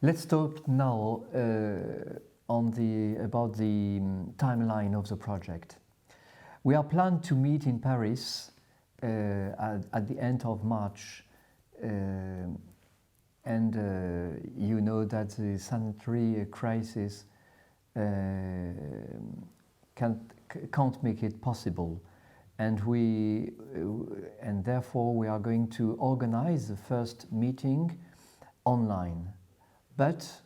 Let's talk now about the timeline of the project. We are planned to meet in Paris at the end of March, and you know that the sanitary crisis can't make it possible, and therefore we are going to organize the first meeting online. But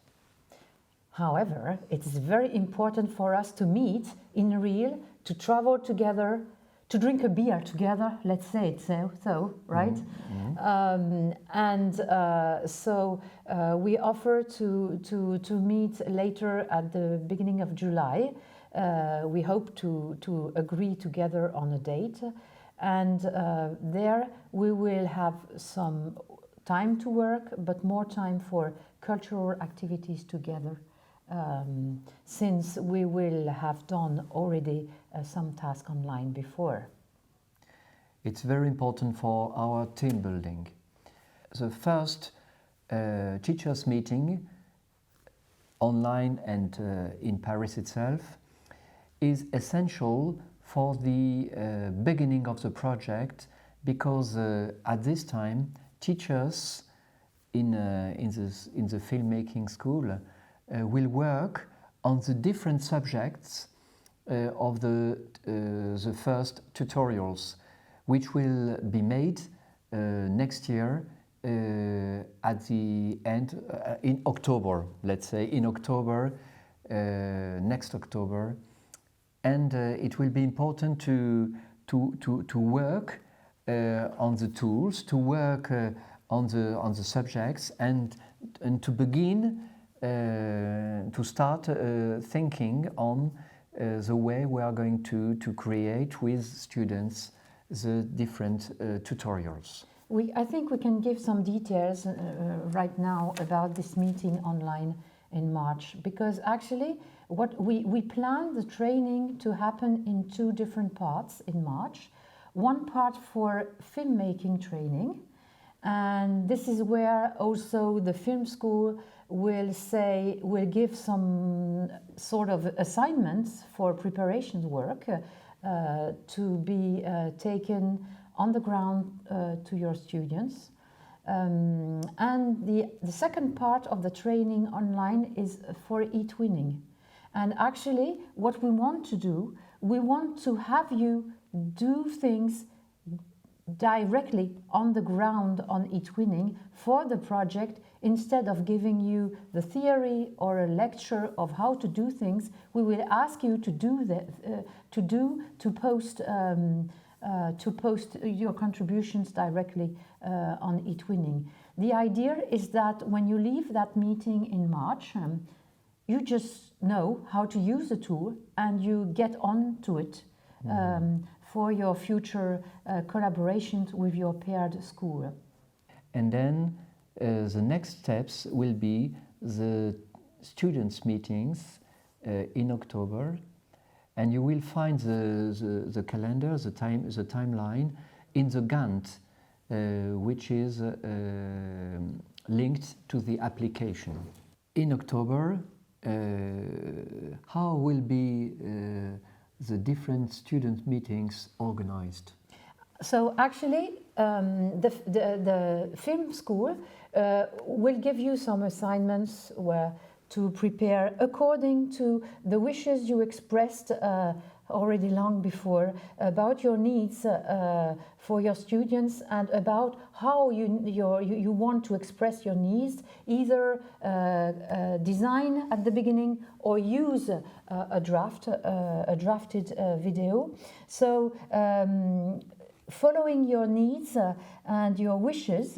however, it is very important for us to meet in real, to travel together, to drink a beer together, let's say it so right? So we offer to meet later at the beginning of July. We hope to agree together on a date, and there we will have some time to work, but more time for cultural activities together, since we will have done already some tasks online before. It's very important for our team building. The first teachers' meeting, online and in Paris itself, is essential for the beginning of the project, because at this time teachers in the filmmaking school will work on the different subjects of the first tutorials, which will be made next year at the end in October, let's say in October, next October, and it will be important to work on the tools, to work on the subjects, and to begin to start thinking on the way we are going to create with students the different tutorials. I think we can give some details right now about this meeting online in March, because actually what we plan the training to happen in two different parts in March. One part for filmmaking training, and this is where also the film school will give some sort of assignments for preparation work to be taken on the ground to your students. And the second part of the training online is for e-twinning. And actually what we want to do, we want to have you do things directly on the ground on e-twinning for the project. Instead of giving you the theory or a lecture of how to do things, we will ask you to post your contributions directly on e-twinning. The idea is that when you leave that meeting in March, you just know how to use the tool and you get on to it for your future collaborations with your paired school. And then the next steps will be the students' meetings in October, and you will find the calendar, the timeline in the Gantt, which is linked to the application. In October, how will be the different student meetings organized? So actually, the film school will give you some assignments to prepare according to the wishes you expressed already long before about your needs for your students, and about how you want to express your needs, either design at the beginning or use a drafted video. So following your needs and your wishes,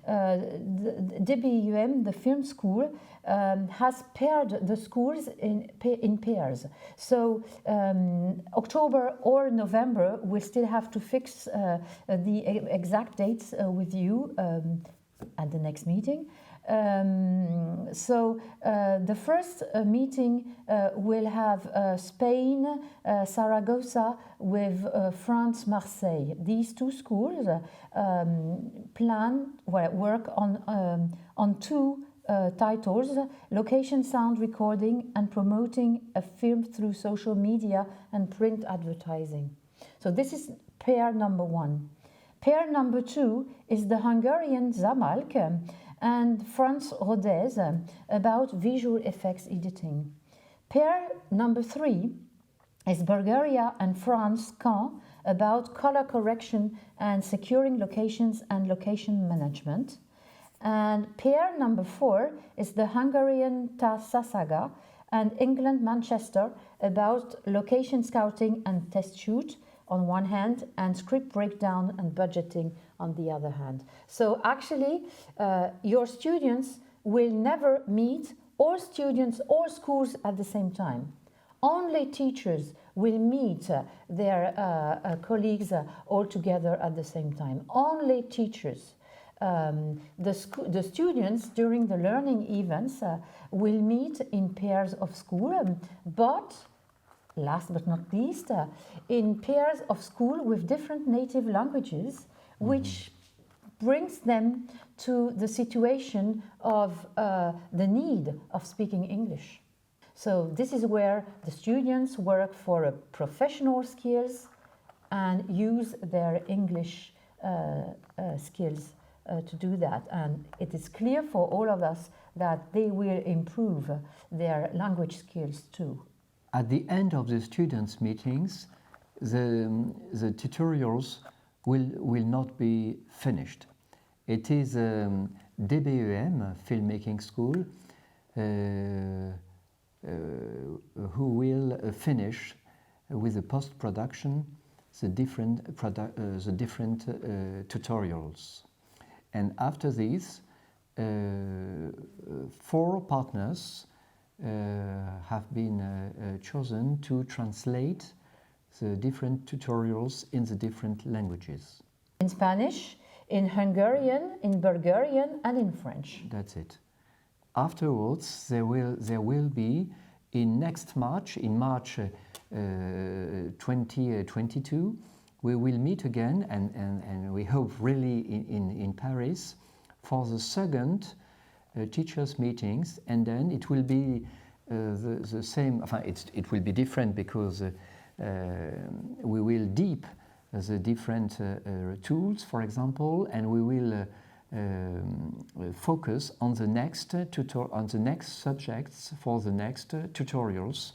DBUM, the film school, has paired the schools in pairs. So October or November, we still have to fix the exact dates with you at the next meeting. So the first meeting will have Spain, Saragossa, with France, Marseille. These two schools work on two titles: Location Sound Recording and Promoting a Film Through Social Media and Print Advertising. So this is pair number 1. Pair number 2 is the Hungarian Zamalk and France Rodez about visual effects editing. Pair number 3 is Bulgaria and France Caen about color correction and securing locations and location management. And pair number 4 is the Hungarian Tassasaga and England Manchester about location scouting and test shoot on one hand, and script breakdown and budgeting on the other hand. So actually, your students will never meet all students or schools at the same time. Only teachers will meet their colleagues all together at the same time. Only teachers. The students during the learning events will meet in pairs of school, but last but not least, in pairs of school with different native languages, which brings them to the situation of the need of speaking English. So this is where the students work for professional skills and use their English skills to do that. And it is clear for all of us that they will improve their language skills too. At the end of the students' meetings, the tutorials will not be finished. It is DBEM filmmaking school who will finish with the post-production the different tutorials. And after this, 4 partners have been chosen to translate the different tutorials in the different languages. In Spanish, in Hungarian, in Bulgarian, and in French. That's it. Afterwards, there will be in March 2022, we will meet again, and we hope really in Paris for the second teachers' meetings, and then it will be the same. It will be different because we will deep the different tools, for example, and we will focus on the next subjects for the next tutorials,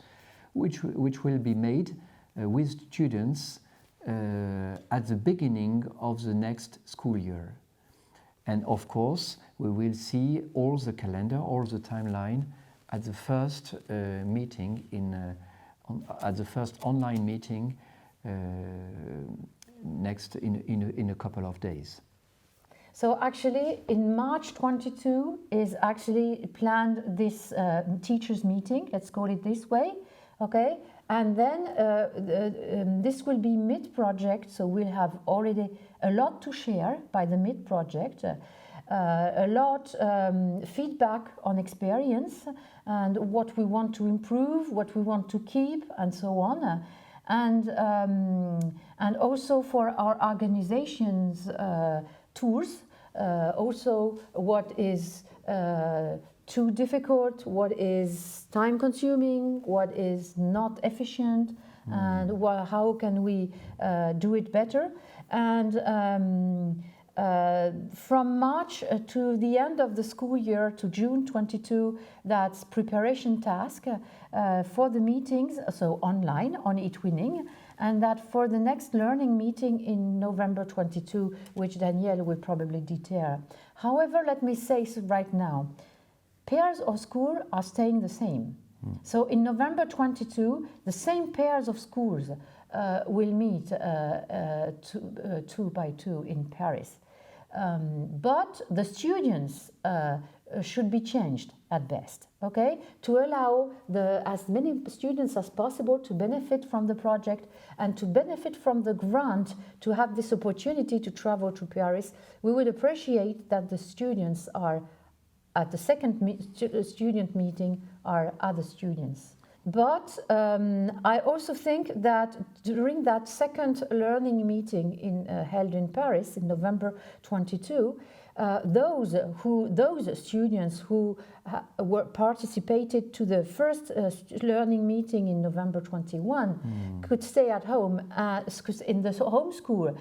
which will be made with students at the beginning of the next school year. And of course, we will see all the calendar, all the timeline at the first meeting at the first online meeting next in a couple of days. So actually, in March 22 is actually planned this teachers' meeting. Let's call it this way, okay? And then this will be mid-project, so we'll have already a lot to share by the mid-project, a lot feedback on experience and what we want to improve, what we want to keep, and so on. And also for our organization's tours, also what is too difficult, what is time-consuming, what is not efficient, and how can we do it better. And from March to the end of the school year, to June 22, that's preparation task for the meetings, so online on eTwinning, and that for the next learning meeting in November 22, which Danielle will probably detail. However, let me say right now, pairs of school are staying the same. So in November 22, the same pairs of schools will meet 2 by 2 in Paris. But the students should be changed at best, okay? To allow as many students as possible to benefit from the project and to benefit from the grant to have this opportunity to travel to Paris, we would appreciate that the students are at the second student meeting are other students. But I also think that during that second learning meeting held in Paris in November 22, those students who were participated to the first learning meeting in November 21 could stay at home in the home school,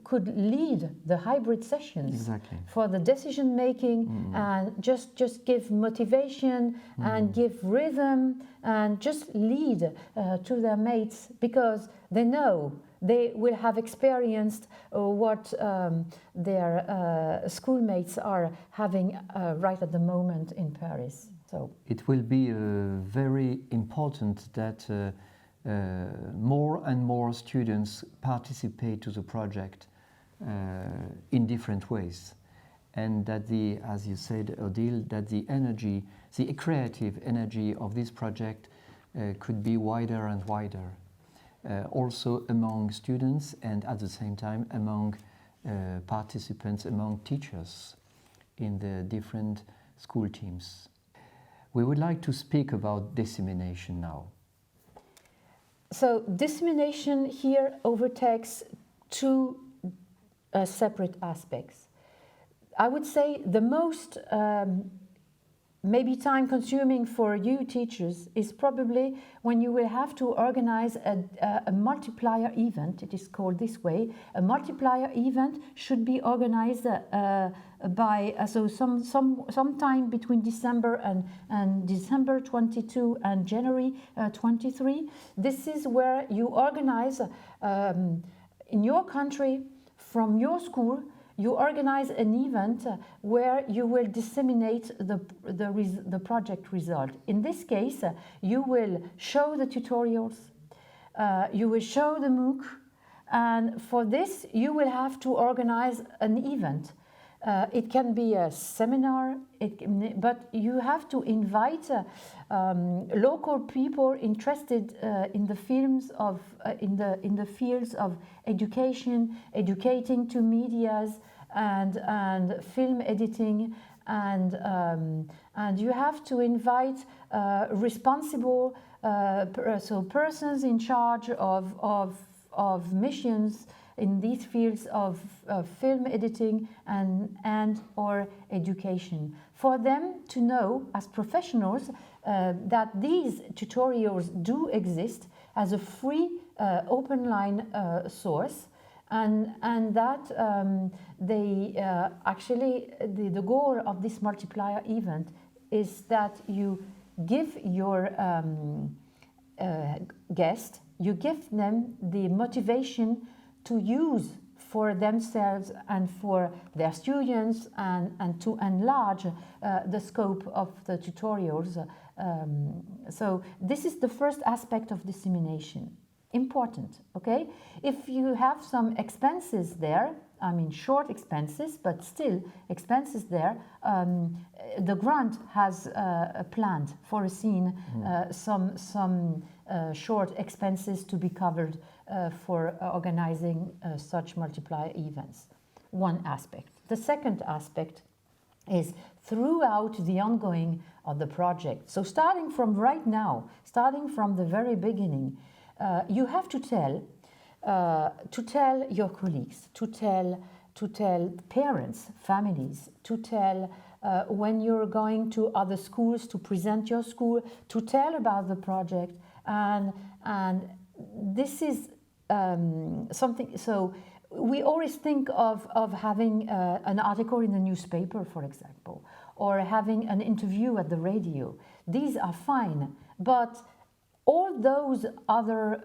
could lead the hybrid sessions for the decision making and just give motivation and give rhythm and just lead to their mates, because they know they will have experienced what their schoolmates are having right at the moment in Paris. So it will be very important that more and more students participate to the project in different ways, and that as you said, Odile, that the energy, the creative energy of this project could be wider and wider. Also among students, and at the same time among participants, among teachers in the different school teams. We would like to speak about dissemination now. So dissemination here overtakes two separate aspects. I would say the most maybe time-consuming for you teachers is probably when you will have to organize a multiplier event. It is called this way. A multiplier event should be organized sometime between December and December 22 and January 23. This is where you organize in your country, from your school, you organize an event where you will disseminate the project result. In this case, you will show the tutorials, you will show the MOOC, and for this you will have to organize an event. It can be a seminar, but you have to invite local people interested in the fields of education, educating to medias and film editing, and you have to invite responsible persons in charge of missions in these fields of film editing and or education, for them to know as professionals that these tutorials do exist as a free open line source, and that the goal of this multiplier event is that you give your guest, you give them the motivation to use for themselves and for their students, and to enlarge the scope of the tutorials. So this is the first aspect of dissemination. Important, okay? If you have some expenses there, I mean short expenses, but still expenses there, the grant has planned, foreseen some short expenses to be covered for organizing such multiplier events. One aspect. The second aspect is throughout the ongoing of the project. So starting from right now, starting from the very beginning, you have to tell your colleagues, to tell parents, families, to tell when you're going to other schools to present your school, to tell about the project, and this is something. So we always think of having an article in the newspaper, for example, or having an interview at the radio. These are fine, but all those other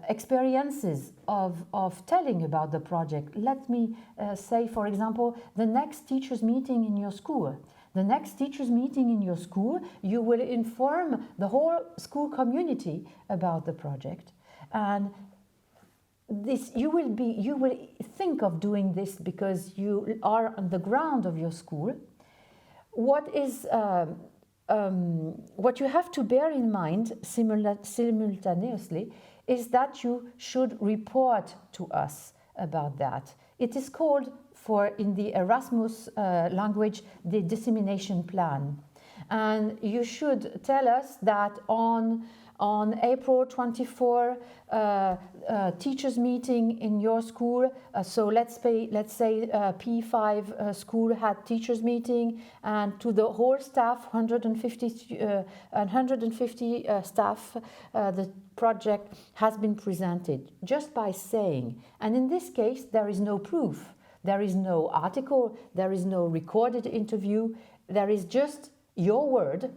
experiences of telling about the project. Let me say, for example, the next teachers' meeting in your school. The next teachers' meeting in your school, you will inform the whole school community about the project, and this you will think of doing this because you are on the ground of your school. What you have to bear in mind simultaneously is that you should report to us about that. It is called, in the Erasmus language, the dissemination plan. And you should tell us that on On April 24, teachers meeting in your school. So let's say P5 school had teachers meeting, and to the whole staff, 150 staff, the project has been presented just by saying. And in this case, there is no proof. There is no article, there is no recorded interview, there is just your word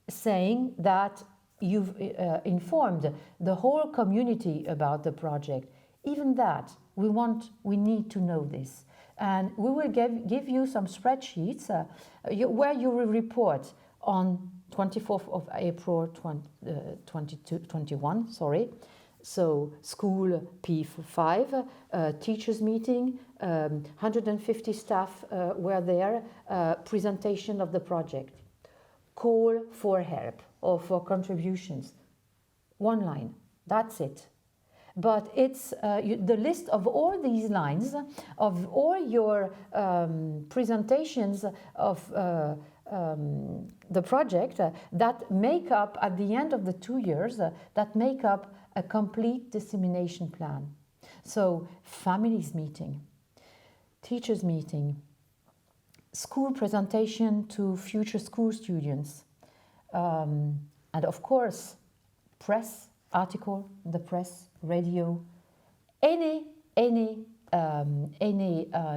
saying that you've informed the whole community about the project. Even that, we need to know this. And we will give you some spreadsheets where you will report on 24th of April 2021, sorry. So school P5, teachers meeting, 150 staff were there, presentation of the project. Call for help or for contributions. One line, that's it. But it's the list of all these lines, of all your presentations of the project that make up, at the end of the 2 years, that make up a complete dissemination plan. So families meeting, teachers meeting, school presentation to future school students, and of course press, article, the press, radio, any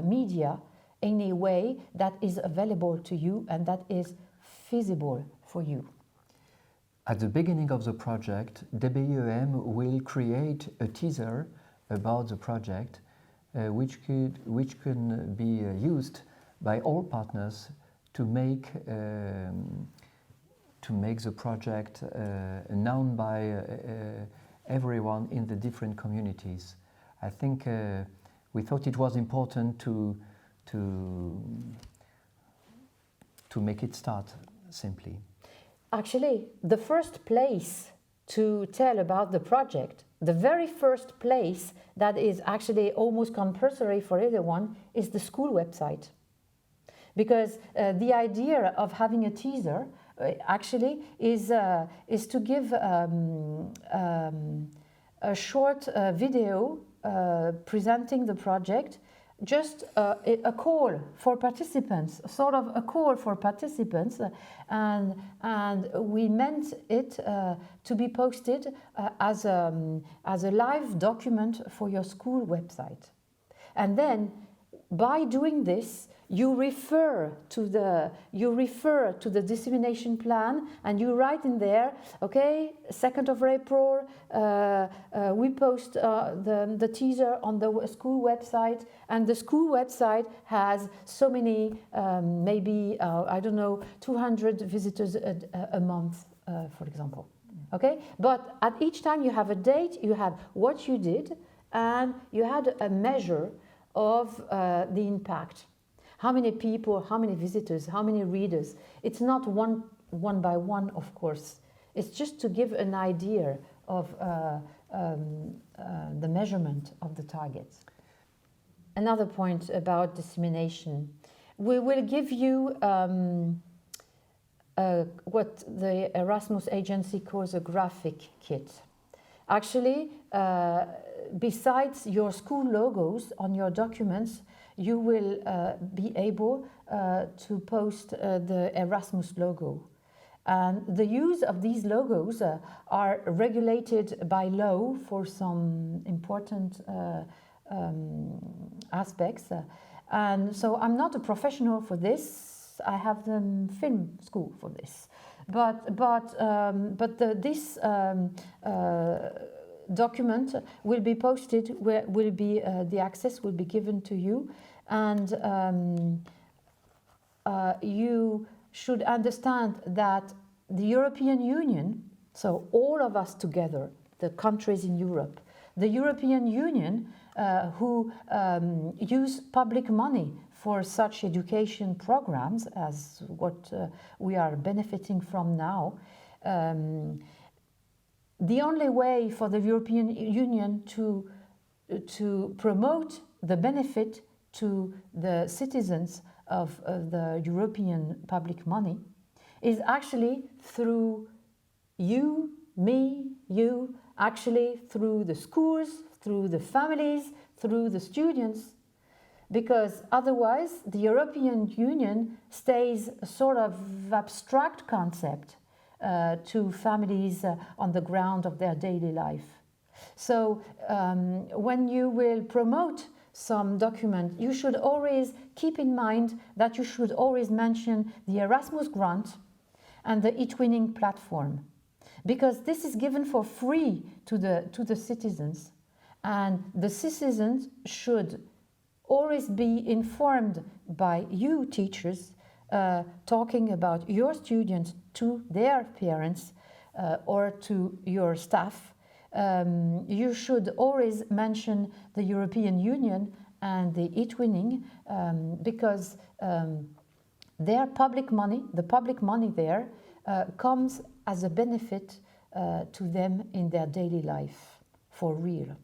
media, any way that is available to you and that is feasible for you. At the beginning of the project, DBEM will create a teaser about the project, which can be used by all partners to make the project known by everyone in the different communities. I think we thought it was important to make it start simply. Actually, the first place to tell about the project, the very first place that is actually almost compulsory for everyone, is the school website. Because the idea of having a teaser actually is to give a short video presenting the project, just a call for participants, sort of a call for participants, and we meant it to be posted as a live document for your school website. And then by doing this, you refer to the dissemination plan, and you write in there, okay, 2nd of April, we post the teaser on the school website, and the school website has so many, maybe, I don't know, 200 visitors a month, for example. Okay, but at each time you have a date, you have what you did, and you had a measure of the impact. How many people, how many visitors, how many readers? It's not one by one, of course. It's just to give an idea of the measurement of the targets. Another point about dissemination. We will give you what the Erasmus agency calls a graphic kit. Actually, besides your school logos on your documents, you will be able to post the Erasmus logo. And the use of these logos are regulated by law for some important aspects. And so I'm not a professional for this. I have the film school for this. This document will be posted, where will be the access will be given to you, and you should understand that the European Union, so all of us together, the countries in Europe, the European Union who use public money for such education programs as what we are benefiting from now, the only way for the European Union to promote the benefit to the citizens of the European public money is actually through you, me, you, actually through the schools, through the families, through the students, because otherwise the European Union stays a sort of abstract concept to families on the ground of their daily life. So when you will promote some document, you should always keep in mind that you should always mention the Erasmus grant and the eTwinning platform, because this is given for free to the citizens, and the citizens should always be informed by you teachers talking about your students to their parents or to your staff. You should always mention the European Union and the eTwinning because their public money, the public money there, comes as a benefit to them in their daily life, for real.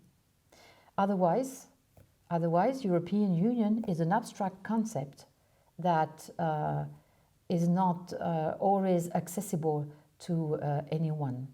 Otherwise, European Union is an abstract concept that is not always accessible to anyone.